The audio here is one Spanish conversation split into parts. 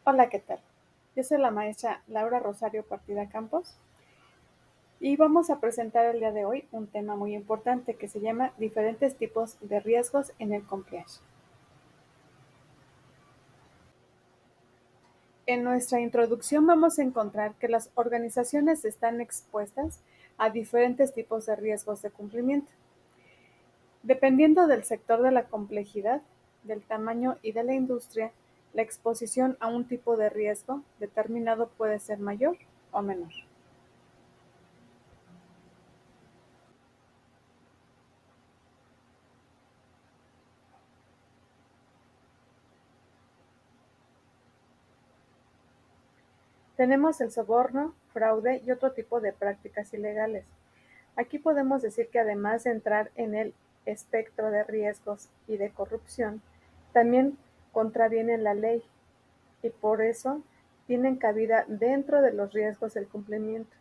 Hola, ¿qué tal? Yo soy la maestra Laura Rosario Partida Campos y vamos a presentar el día de hoy un tema muy importante que se llama diferentes tipos de riesgos en el compliance. En nuestra introducción vamos a encontrar que las organizaciones están expuestas a diferentes tipos de riesgos de cumplimiento. Dependiendo del sector de la complejidad, del tamaño y de la industria, la exposición a un tipo de riesgo determinado puede ser mayor o menor. Tenemos el soborno, fraude y otro tipo de prácticas ilegales. Aquí podemos decir que además de entrar en el espectro de riesgos y de corrupción, también contravienen la ley y por eso tienen cabida dentro de los riesgos del cumplimiento.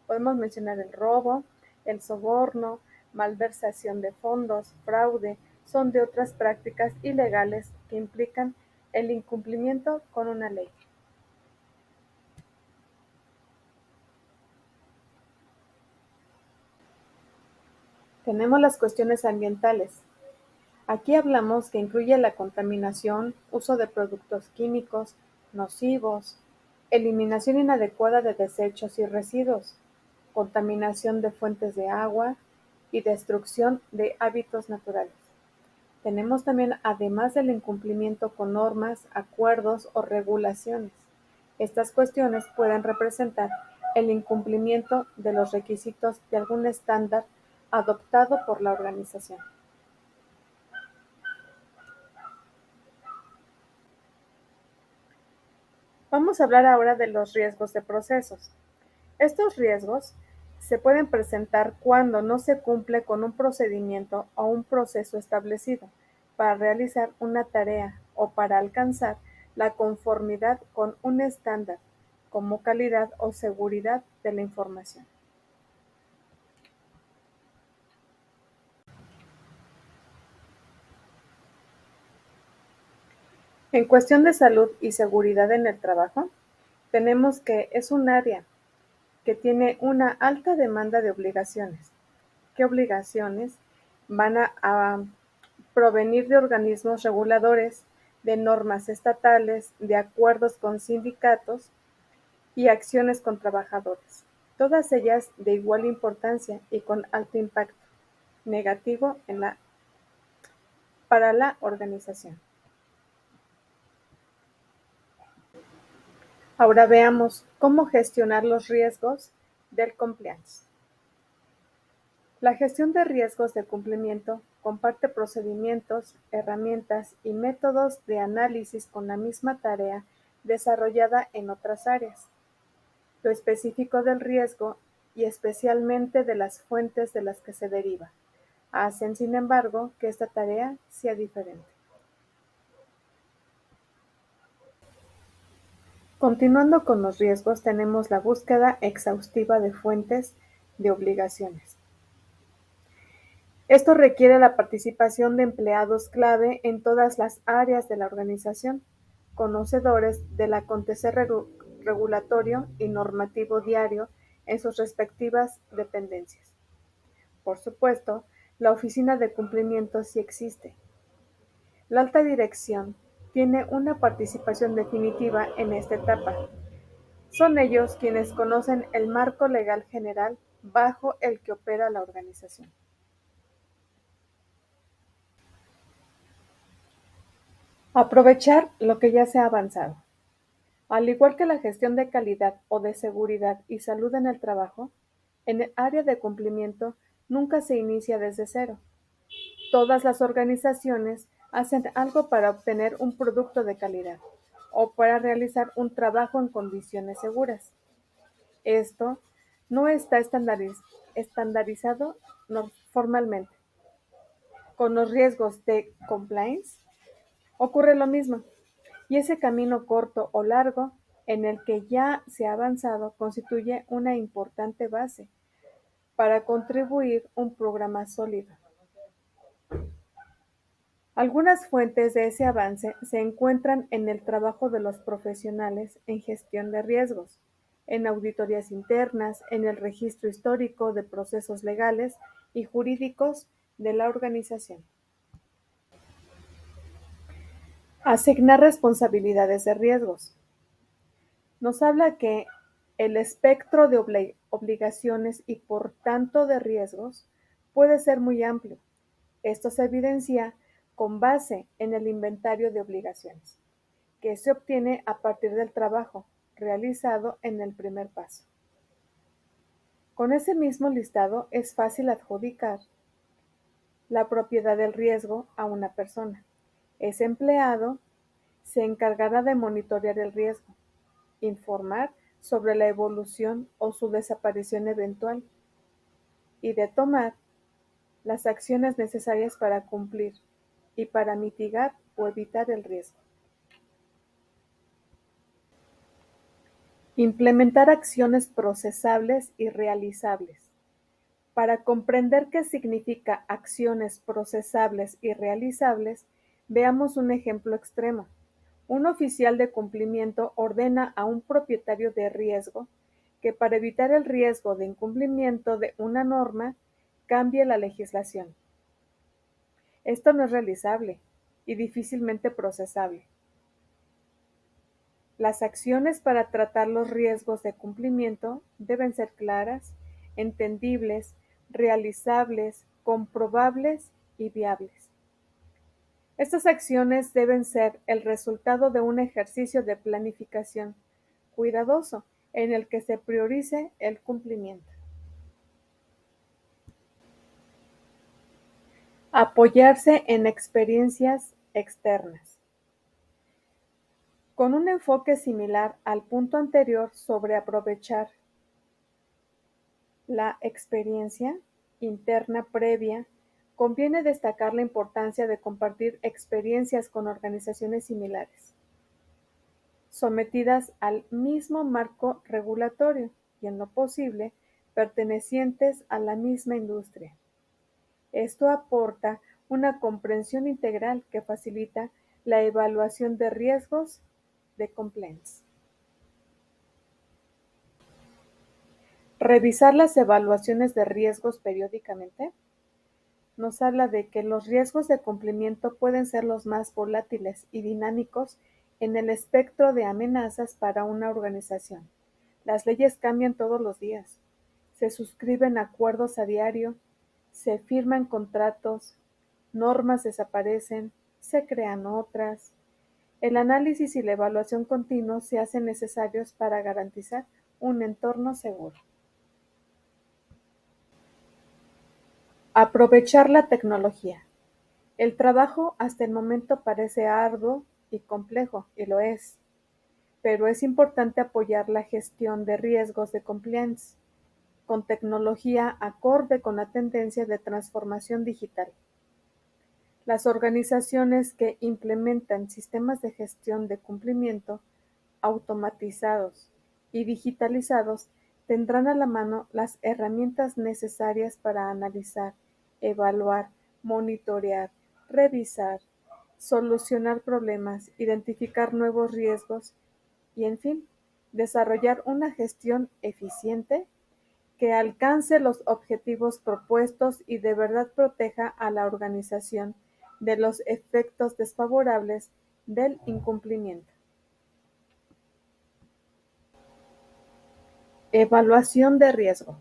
Podemos mencionar el robo, el soborno, malversación de fondos, fraude, son de otras prácticas ilegales que implican el incumplimiento con una ley. Tenemos las cuestiones ambientales. Aquí hablamos que incluye la contaminación, uso de productos químicos nocivos, eliminación inadecuada de desechos y residuos, contaminación de fuentes de agua y destrucción de hábitats naturales. Tenemos también, además del incumplimiento con normas, acuerdos o regulaciones. Estas cuestiones pueden representar el incumplimiento de los requisitos de algún estándar adoptado por la organización. Vamos a hablar ahora de los riesgos de procesos. Estos riesgos se pueden presentar cuando no se cumple con un procedimiento o un proceso establecido para realizar una tarea o para alcanzar la conformidad con un estándar, como calidad o seguridad de la información. En cuestión de salud y seguridad en el trabajo, tenemos que es un área que tiene una alta demanda de obligaciones. ¿Qué obligaciones? Van a provenir de organismos reguladores, de normas estatales, de acuerdos con sindicatos y acciones con trabajadores, todas ellas de igual importancia y con alto impacto negativo para la organización. Ahora veamos cómo gestionar los riesgos del compliance. La gestión de riesgos de cumplimiento comparte procedimientos, herramientas y métodos de análisis con la misma tarea desarrollada en otras áreas. Lo específico del riesgo y especialmente de las fuentes de las que se deriva, hacen, sin embargo, que esta tarea sea diferente. Continuando con los riesgos, tenemos la búsqueda exhaustiva de fuentes de obligaciones. Esto requiere la participación de empleados clave en todas las áreas de la organización, conocedores del acontecer regulatorio y normativo diario en sus respectivas dependencias. Por supuesto, la oficina de cumplimiento sí existe. La alta dirección tiene una participación definitiva en esta etapa. Son ellos quienes conocen el marco legal general bajo el que opera la organización. Aprovechar lo que ya se ha avanzado. Al igual que la gestión de calidad o de seguridad y salud en el trabajo, en el área de cumplimiento nunca se inicia desde cero. Todas las organizaciones hacen algo para obtener un producto de calidad o para realizar un trabajo en condiciones seguras. Esto no está estandarizado formalmente. Con los riesgos de compliance ocurre lo mismo, y ese camino corto o largo en el que ya se ha avanzado constituye una importante base para contribuir un programa sólido. Algunas fuentes de ese avance se encuentran en el trabajo de los profesionales en gestión de riesgos, en auditorías internas, en el registro histórico de procesos legales y jurídicos de la organización. Asignar responsabilidades de riesgos. Nos habla que el espectro de obligaciones y por tanto de riesgos puede ser muy amplio. Esto se evidencia con base en el inventario de obligaciones, que se obtiene a partir del trabajo realizado en el primer paso. Con ese mismo listado es fácil adjudicar la propiedad del riesgo a una persona. Ese empleado se encargará de monitorear el riesgo, informar sobre la evolución o su desaparición eventual y de tomar las acciones necesarias para cumplir y para mitigar o evitar el riesgo. Implementar acciones procesables y realizables. Para comprender qué significa acciones procesables y realizables, veamos un ejemplo extremo. Un oficial de cumplimiento ordena a un propietario de riesgo que para evitar el riesgo de incumplimiento de una norma, cambie la legislación. Esto no es realizable y difícilmente procesable. Las acciones para tratar los riesgos de cumplimiento deben ser claras, entendibles, realizables, comprobables y viables. Estas acciones deben ser el resultado de un ejercicio de planificación cuidadoso en el que se priorice el cumplimiento. Apoyarse en experiencias externas. Con un enfoque similar al punto anterior sobre aprovechar la experiencia interna previa, conviene destacar la importancia de compartir experiencias con organizaciones similares, sometidas al mismo marco regulatorio y, en lo posible, pertenecientes a la misma industria. Esto aporta una comprensión integral que facilita la evaluación de riesgos de compliance. Revisar las evaluaciones de riesgos periódicamente nos habla de que los riesgos de cumplimiento pueden ser los más volátiles y dinámicos en el espectro de amenazas para una organización. Las leyes cambian todos los días, se suscriben acuerdos a diario, se firman contratos, normas desaparecen, se crean otras. El análisis y la evaluación continuos se hacen necesarios para garantizar un entorno seguro. Aprovechar la tecnología. El trabajo hasta el momento parece arduo y complejo, y lo es, pero es importante apoyar la gestión de riesgos de compliance con tecnología acorde con la tendencia de transformación digital. Las organizaciones que implementan sistemas de gestión de cumplimiento automatizados y digitalizados tendrán a la mano las herramientas necesarias para analizar, evaluar, monitorear, revisar, solucionar problemas, identificar nuevos riesgos y, en fin, desarrollar una gestión eficiente que alcance los objetivos propuestos y de verdad proteja a la organización de los efectos desfavorables del incumplimiento. Evaluación de riesgo.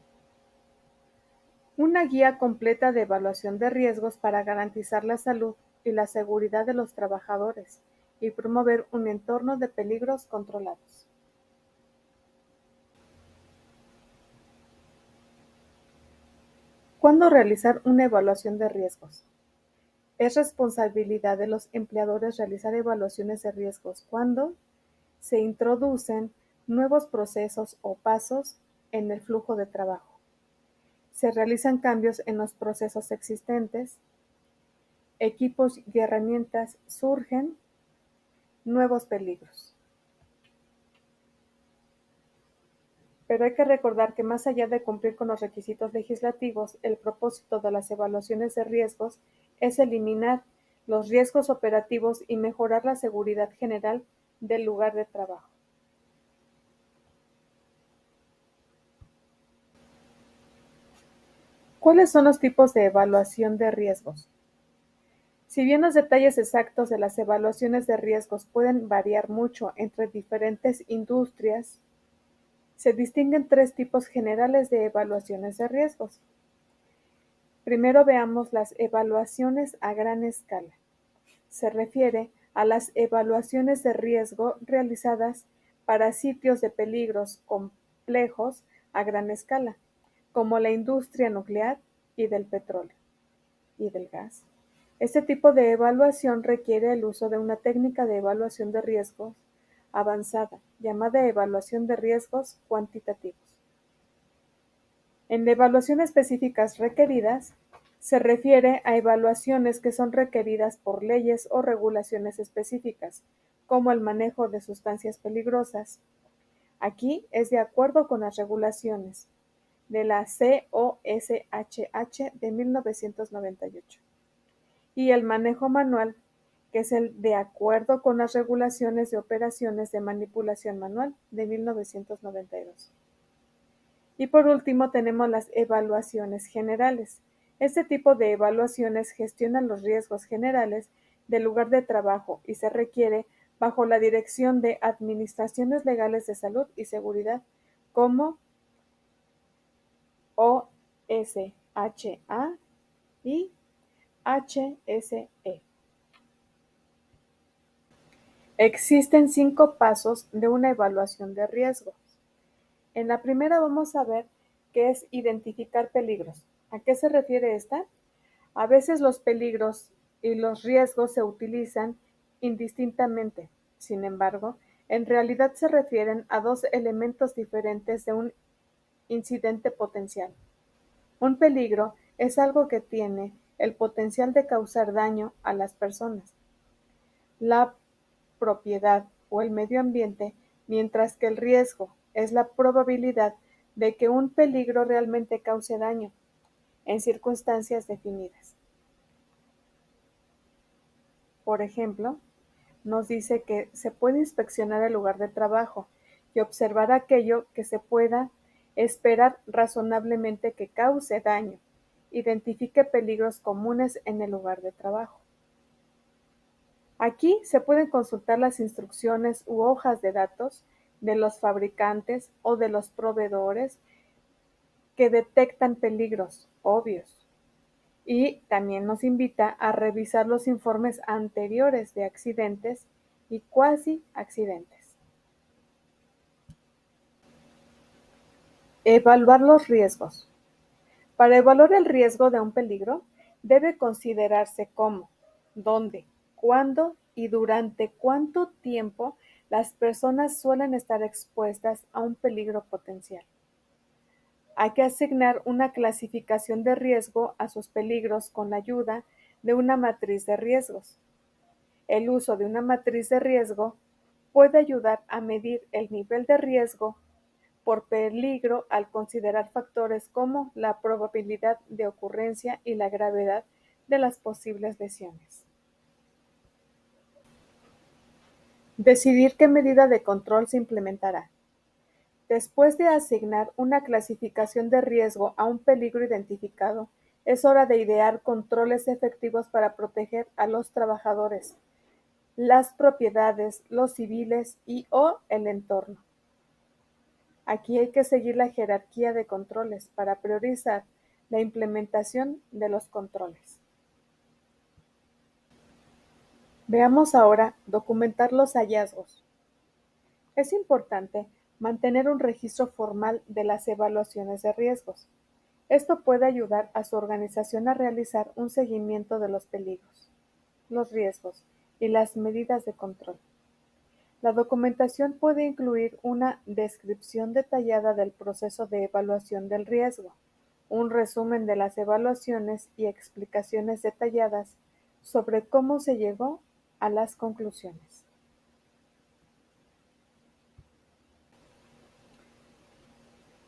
Una guía completa de evaluación de riesgos para garantizar la salud y la seguridad de los trabajadores y promover un entorno de peligros controlados. ¿Cuándo realizar una evaluación de riesgos? Es responsabilidad de los empleadores realizar evaluaciones de riesgos cuando se introducen nuevos procesos o pasos en el flujo de trabajo, se realizan cambios en los procesos existentes, equipos y herramientas surgen, nuevos peligros. Pero hay que recordar que más allá de cumplir con los requisitos legislativos, el propósito de las evaluaciones de riesgos es eliminar los riesgos operativos y mejorar la seguridad general del lugar de trabajo. ¿Cuáles son los tipos de evaluación de riesgos? Si bien los detalles exactos de las evaluaciones de riesgos pueden variar mucho entre diferentes industrias, se distinguen tres tipos generales de evaluaciones de riesgos. Primero veamos las evaluaciones a gran escala. Se refiere a las evaluaciones de riesgo realizadas para sitios de peligros complejos a gran escala, como la industria nuclear y del petróleo y del gas. Este tipo de evaluación requiere el uso de una técnica de evaluación de riesgos avanzada, llamada evaluación de riesgos cuantitativos. En la evaluación específicas requeridas, se refiere a evaluaciones que son requeridas por leyes o regulaciones específicas, como el manejo de sustancias peligrosas. Aquí es de acuerdo con las regulaciones de la COSHH de 1998 y el manejo manual, que es el de acuerdo con las regulaciones de operaciones de manipulación manual de 1992. Y por último tenemos las evaluaciones generales. Este tipo de evaluaciones gestionan los riesgos generales del lugar de trabajo y se requiere bajo la dirección de administraciones legales de salud y seguridad como OSHA y HSE. Existen 5 pasos de una evaluación de riesgos. En la primera vamos a ver qué es identificar peligros. ¿A qué se refiere esta? A veces los peligros y los riesgos se utilizan indistintamente. Sin embargo, en realidad se refieren a dos elementos diferentes de un incidente potencial. Un peligro es algo que tiene el potencial de causar daño a las personas, la propiedad o el medio ambiente, mientras que el riesgo es la probabilidad de que un peligro realmente cause daño, en circunstancias definidas. Por ejemplo, nos dice que se puede inspeccionar el lugar de trabajo y observar aquello que se pueda esperar razonablemente que cause daño. Identifique peligros comunes en el lugar de trabajo. Aquí se pueden consultar las instrucciones u hojas de datos de los fabricantes o de los proveedores que detectan peligros obvios. Y también nos invita a revisar los informes anteriores de accidentes y cuasi accidentes. Evaluar los riesgos. Para evaluar el riesgo de un peligro, debe considerarse cómo, dónde, cuándo y durante cuánto tiempo las personas suelen estar expuestas a un peligro potencial. Hay que asignar una clasificación de riesgo a sus peligros con la ayuda de una matriz de riesgos. El uso de una matriz de riesgo puede ayudar a medir el nivel de riesgo por peligro al considerar factores como la probabilidad de ocurrencia y la gravedad de las posibles lesiones. Decidir qué medida de control se implementará. Después de asignar una clasificación de riesgo a un peligro identificado, es hora de idear controles efectivos para proteger a los trabajadores, las propiedades, los civiles y/o el entorno. Aquí hay que seguir la jerarquía de controles para priorizar la implementación de los controles. Veamos ahora documentar los hallazgos. Es importante mantener un registro formal de las evaluaciones de riesgos. Esto puede ayudar a su organización a realizar un seguimiento de los peligros, los riesgos y las medidas de control. La documentación puede incluir una descripción detallada del proceso de evaluación del riesgo, un resumen de las evaluaciones y explicaciones detalladas sobre cómo se llegó a las conclusiones.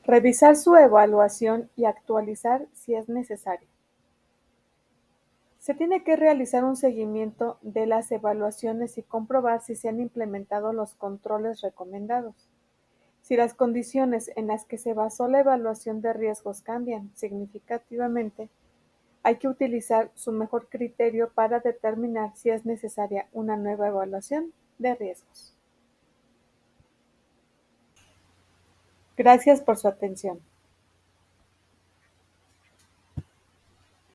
Revisar su evaluación y actualizar si es necesario. Se tiene que realizar un seguimiento de las evaluaciones y comprobar si se han implementado los controles recomendados. Si las condiciones en las que se basó la evaluación de riesgos cambian significativamente, hay que utilizar su mejor criterio para determinar si es necesaria una nueva evaluación de riesgos. Gracias por su atención.